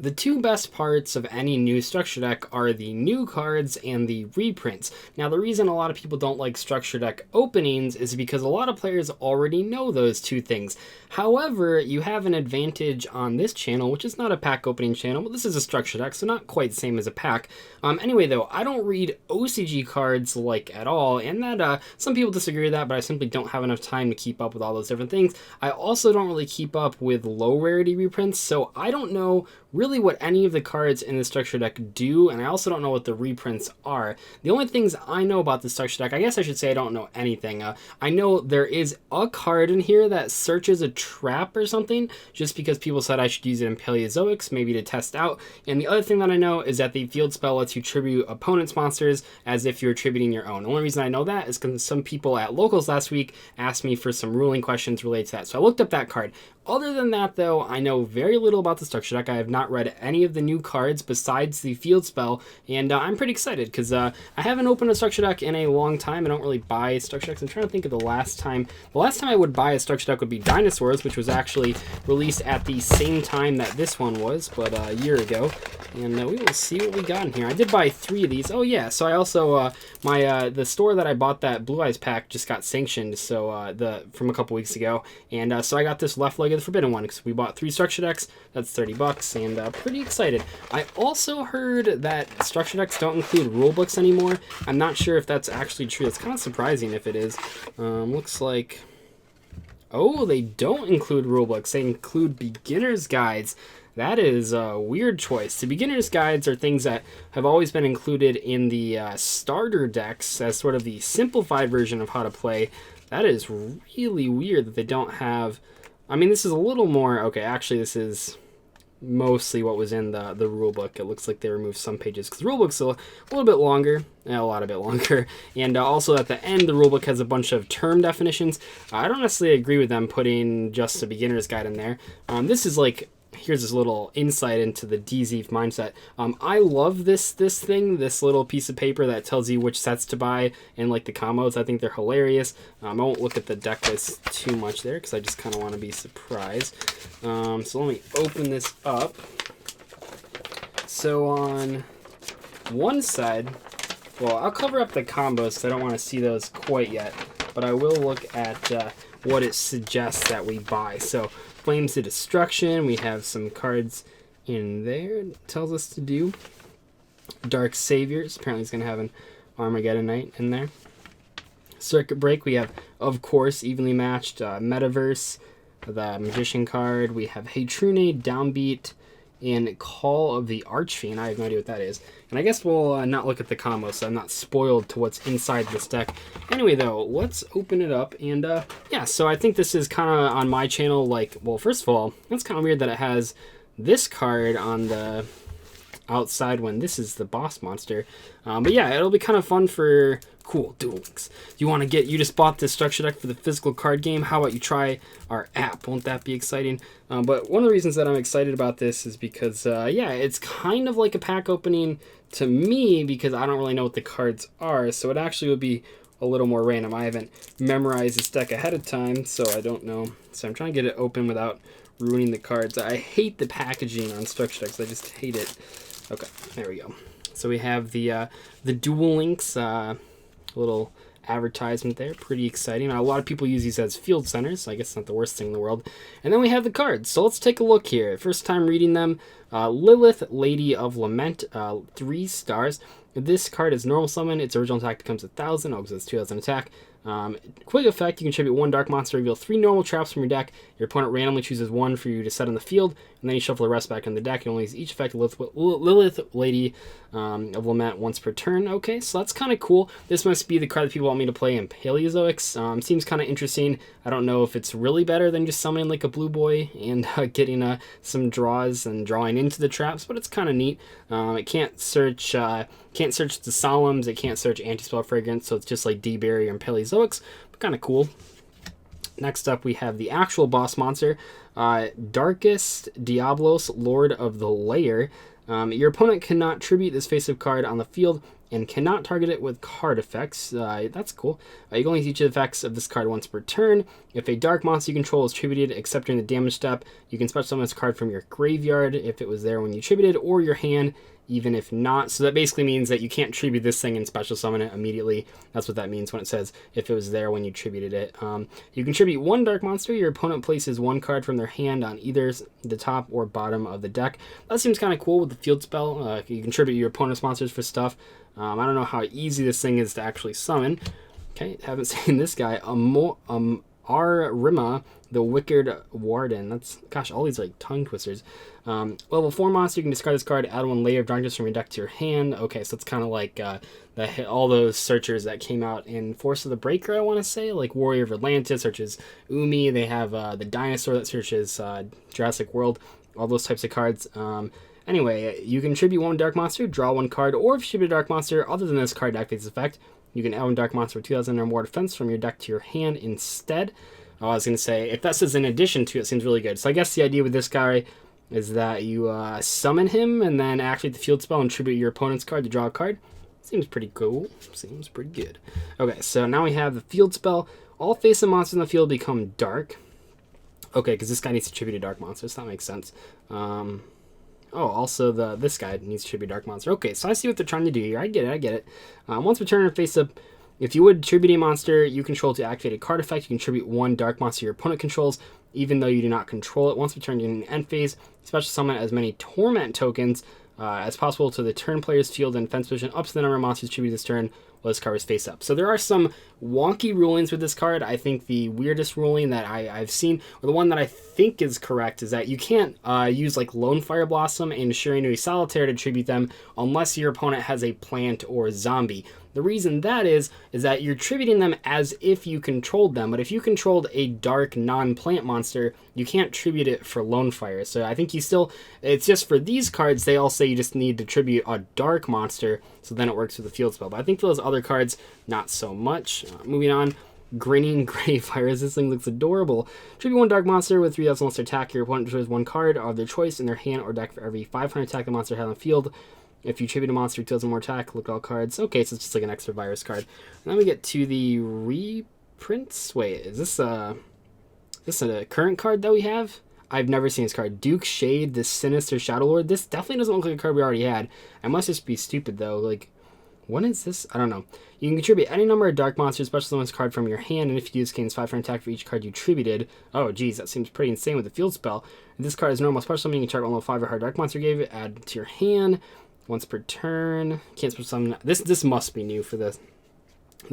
The two best parts of any new structure deck are the new cards and the reprints. Now, the reason a lot of people don't like structure deck openings is because a lot of players already know those two things. However, you have an advantage on this channel, which is not a pack opening channel, but this is a structure deck, so not quite the same as a pack. Anyway, though, I don't read OCG cards like at all, and that some people disagree with that, but I simply don't have enough time to keep up with all those different things. I also don't really keep up with low rarity reprints, so I don't know really what any of the cards in the structure deck do, and I also don't know what the reprints are. The only things I know about the structure deck, I guess I should say I don't know anything. I know there is a card in here that searches a trap or something, just because people said I should use it in Paleozoics, maybe to test out. And the other thing that I know is that the field spell lets you tribute opponent's monsters as if you're tributing your own. The only reason I know that is because some people at Locals last week asked me for some ruling questions related to that, so I looked up that card. Other than that, though, I know very little about the structure deck. I have not read any of the new cards besides the field spell, and I'm pretty excited because I haven't opened a structure deck in a long time. I don't really buy structure decks. I'm trying to think of the last time. The last time I would buy a structure deck would be Dinosaurs, which was actually released at the same time that this one was, but a year ago. And we will see what we got in here. I did buy 3 of these. Oh yeah, so I also the store that I bought that Blue Eyes pack just got sanctioned, so from a couple weeks ago, and so I got this left leg of the Forbidden one because we bought 3 structure decks. That's $30, and pretty excited. I also heard that structure decks don't include rulebooks anymore. I'm not sure if that's actually true. It's kind of surprising if it is. Looks like, oh, they don't include rulebooks. They include beginner's guides. That is a weird choice. The beginner's guides are things that have always been included in the starter decks as sort of the simplified version of how to play. That is really weird that they don't have. I mean, this is a little more. Okay, actually, this is mostly what was in the rule book. It looks like they removed some pages because the rule book's a little bit longer, a lot longer, and also at the end the rule book has a bunch of term definitions. I don't necessarily agree with them putting just a beginner's guide in there. This is like, here's this little insight into the Dzeeff mindset. I love this little piece of paper that tells you which sets to buy and like the combos. I think they're hilarious. I won't look at the deck list too much there because I just kind of want to be surprised. So let me open this up. So on one side, well, I'll cover up the combos because I don't want to see those quite yet, but I will look at what it suggests that we buy. So Flames of Destruction, we have some cards in there it tells us to do. Dark Saviors, apparently it's going to have an Armageddon Knight in there. Circuit Break, we have, of course, Evenly Matched Metaverse, the Magician card. We have Hetrune, Downbeat, and Call of the Archfiend. I have no idea what that is. And I guess we'll not look at the combo, so I'm not spoiled to what's inside this deck. Anyway, though, let's open it up. And yeah, so I think this is kind of on my channel, like, well, first of all, it's kind of weird that it has this card on the outside when this is the boss monster. But yeah, it'll be kind of fun for cool Duel Links. You just bought this structure deck for the physical card game. How about you try our app? Won't that be exciting? But one of the reasons that I'm excited about this is because, yeah, it's kind of like a pack opening to me because I don't really know what the cards are. So it actually would be a little more random. I haven't memorized this deck ahead of time, so I don't know. So I'm trying to get it open without ruining the cards. I hate the packaging on structure decks. I just hate it. Okay, there we go. So we have the Duel Links little advertisement there. Pretty exciting. A lot of people use these as field centers, so I guess it's not the worst thing in the world. And then we have the cards. So let's take a look here. First time reading them. Lilith, Lady of Lament, 3 stars. This card is normal summon. Its original attack becomes 1,000. Oh, because it's 2,000 attack. Quick effect, you can tribute 1 dark monster, reveal 3 normal traps from your deck. Your opponent randomly chooses 1 for you to set on the field, and then you shuffle the rest back in the deck. You only use each effect of Lilith, Lady of Lament once per turn. Okay, so that's kind of cool. This must be the card that people want me to play in Paleozoics. Seems kind of interesting. I don't know if it's really better than just summoning like a blue boy and getting some draws and drawing into the traps, but it's kind of neat. It can't search the Solemns, it can't search Anti-Spell Fragrance, so it's just like D-Barrier and Paleozoics, but kind of cool. Next up, we have the actual boss monster, Darkest Diablos, Lord of the Lair. Your opponent cannot tribute this face-up card on the field and cannot target it with card effects. That's cool. You can only use each of the effects of this card once per turn. If a dark monster you control is tributed, except during the damage step, you can special summon this card from your graveyard if it was there when you tributed, or your hand, even if not. So that basically means that you can't tribute this thing and special summon it immediately. That's what that means when it says if it was there when you tributed it. You can tribute one dark monster. Your opponent places one card from their hand on either the top or bottom of the deck. That seems kind of cool with the field spell. You can tribute your opponent's monsters for stuff. I don't know how easy this thing is to actually summon. Okay, haven't seen this guy. Rima, the Wicked Warden. That's, gosh, all these like tongue twisters. Level 4 monster, you can discard this card, add one Layer of Darkness from your deck to your hand. Okay, so it's kind of like all those searchers that came out in Force of the Breaker, I want to say. Like Warrior of Atlantis searches Umi. They have the Dinosaur that searches Jurassic World. All those types of cards. Anyway, you can tribute one Dark Monster, draw one card, or if you tribute a Dark Monster other than this card activates effect, you can add one Dark Monster with 2,000 or more defense from your deck to your hand instead. Oh, I was going to say, if that says in addition to, it seems really good. So I guess the idea with this guy is that you summon him and then activate the field spell and tribute your opponent's card to draw a card. Seems pretty cool. Seems pretty good. Okay, so now we have the field spell. All face-up monsters in the field become dark. Okay, because this guy needs to tribute a dark monster, so that makes sense. Oh, also this guy needs to tribute Dark Monster. Okay, so I see what they're trying to do here. I get it. Once per turn face up, if you would tribute a monster you control to activate a card effect, you can tribute one Dark Monster your opponent controls, even though you do not control it. Once per turn during the end phase, special summon as many Torment tokens as possible to the turn player's field and fence position up to the number of monsters tributed this turn while this card is face up. So there are some wonky rulings with this card. I think the weirdest ruling that I've seen, or the one that I think is correct, is that you can't use like Lone Fire Blossom and Shiranui Solitaire to tribute them unless your opponent has a plant or zombie. The reason that is that you're tributing them as if you controlled them, but if you controlled a dark non-plant monster, you can't tribute it for Lone Fire. So I think it's just for these cards, they all say you just need to tribute a dark monster, so then it works with the field spell. But I think for those other cards, not so much. Moving on, Grinning Gray Fires. This thing looks adorable. Tribute one dark monster with 3,000 monster attack. Your opponent chooses one card of their choice in their hand or deck for every 500 attack the monster has on the field. If you tribute a monster with 2,000 more attack, look at all cards. Okay, so it's just like an extra virus card. And then we get to the reprints. Wait, is this a current card that we have? I've never seen this card. Duke Shade, the Sinister Shadow Lord. This definitely doesn't look like a card we already had. I must just be stupid, though. Like, when is this? I don't know. You can contribute any number of dark monsters, special summons card from your hand, and if you do this, gains 500 attack for each card you tributed. Oh, geez, that seems pretty insane with the field spell. If this card is normal special summon, you can target one level 5 or hard dark monster gave it, add it to your hand. Once per turn. Can't special summon. This must be new for this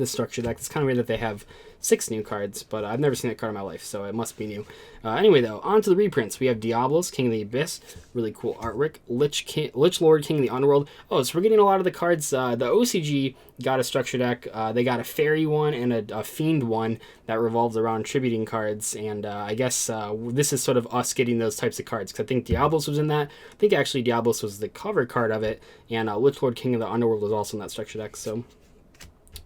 structure deck. It's kind of weird that they have 6 new cards, but I've never seen that card in my life, so it must be new. Anyway, though, on to the reprints. We have Diablos, King of the Abyss. Really cool artwork. Lich Lord, King of the Underworld. Oh, so we're getting a lot of the cards. The OCG got a structure deck. They got a Fairy one and a Fiend one that revolves around tributing cards, and I guess this is sort of us getting those types of cards, because I think Diablos was in that. I think actually Diablos was the cover card of it, and Lich Lord, King of the Underworld was also in that structure deck, so...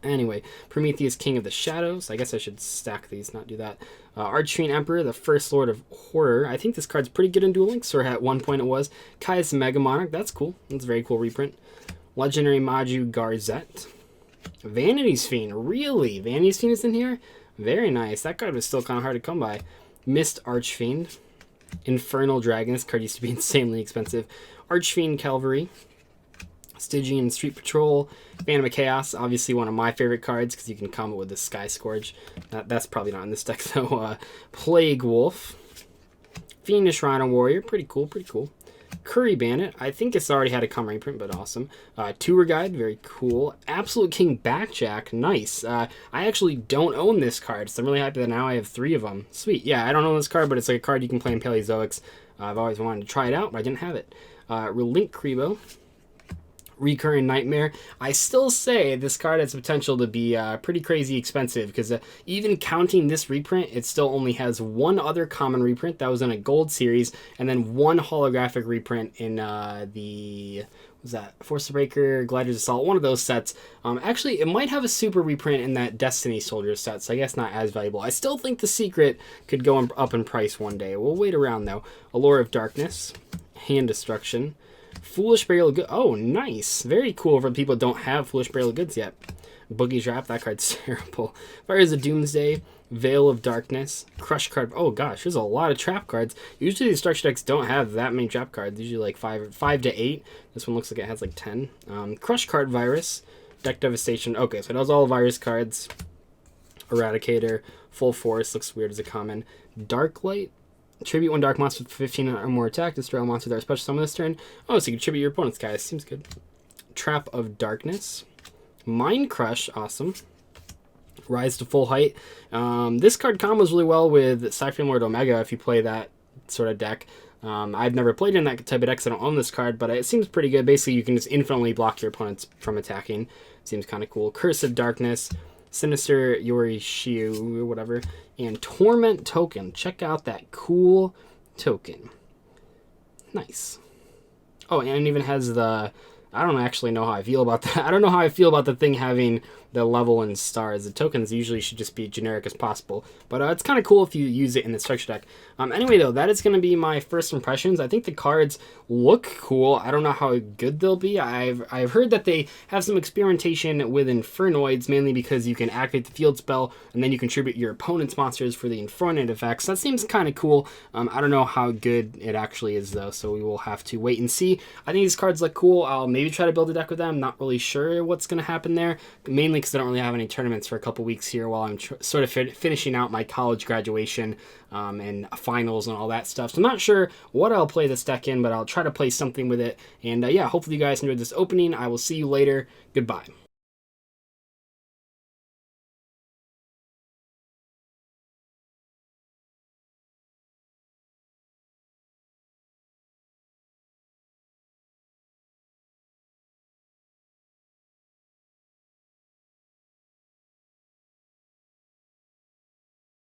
Anyway, Prometheus, King of the Shadows. I guess I should stack these, not do that. Archfiend Emperor, the First Lord of Horror. I think this card's pretty good in Duel Links, or at one point it was. Kai's Mega Monarch. That's cool. That's a very cool reprint. Legendary Maju Garzette. Vanity's Fiend. Really? Vanity's Fiend is in here? Very nice. That card was still kind of hard to come by. Mist Archfiend. Infernal Dragon. This card used to be insanely expensive. Archfiend Calvary. Stygian Street Patrol, Phantom of Chaos, obviously one of my favorite cards because you can combo with the Sky Scourge. That's probably not in this deck though. Plague Wolf, Fiendish Rhino Warrior, pretty cool. Curry Bandit, I think it's already had a common reprint, but awesome. Tour Guide, very cool. Absolute King Backjack, nice. I actually don't own this card, so I'm really happy that now I have 3 of them. Sweet, yeah, I don't own this card, but it's like a card you can play in Paleozoics. I've always wanted to try it out, but I didn't have it. Relink Kribo. Recurring Nightmare. I still say this card has potential to be pretty crazy expensive because even counting this reprint, it still only has 1 other common reprint that was in a gold series, and then 1 holographic reprint in was that Force Breaker, Glider's Assault, one of those sets. Actually, it might have a super reprint in that Destiny Soldier set, so I guess not as valuable. I still think the Secret could go up in price one day. We'll wait around though. Allure of Darkness, Hand Destruction. Foolish Burial of Goods. Oh, nice. Very cool for people that don't have Foolish Burial of Goods yet. Boogie Trap, that card's terrible. Fires of Doomsday, Veil of Darkness, Crush card. Oh gosh, there's a lot of trap cards. Usually these structure decks don't have that many trap cards. Usually like 5 to 8. This one looks like it has like 10. Crush card Virus, Deck Devastation. Okay, so it has all virus cards. Eradicator, Full Force, looks weird as a common. Dark Light, tribute one dark monster with 15 or more attack, destroy all monsters that are special summon this turn. Oh, so you can tribute your opponent's guys. Seems good. Trap of Darkness. Mind Crush, awesome. Rise to Full Height. This card combos really well with Cypher Lord Omega if you play that sort of deck. I've never played in that type of deck, so I don't own this card, but it seems pretty good. Basically, you can just infinitely block your opponents from attacking. Seems kind of cool. Curse of Darkness, Sinister Yorishiu, or whatever, and Torment Token. Check out that cool token. Nice. Oh, and it even has the... I don't actually know how I feel about that. I don't know how I feel about the thing having the level and stars. The tokens usually should just be generic as possible. But it's kind of cool if you use it in the structure deck. Anyway, though, that is going to be my first impressions. I think the cards look cool. I don't know how good they'll be. I've heard that they have some experimentation with Infernoids, mainly because you can activate the field spell, and then you contribute your opponent's monsters for the Infernoid effects. That seems kind of cool. I don't know how good it actually is, though, so we will have to wait and see. I think these cards look cool. I'll maybe try to build a deck with them. Not really sure what's going to happen there, mainly because I don't really have any tournaments for a couple weeks here while I'm sort of finishing out my college graduation and finals and all that stuff. So I'm not sure what I'll play this deck in, but I'll try to play something with it. And yeah, hopefully you guys enjoyed this opening. I will see you later. Goodbye.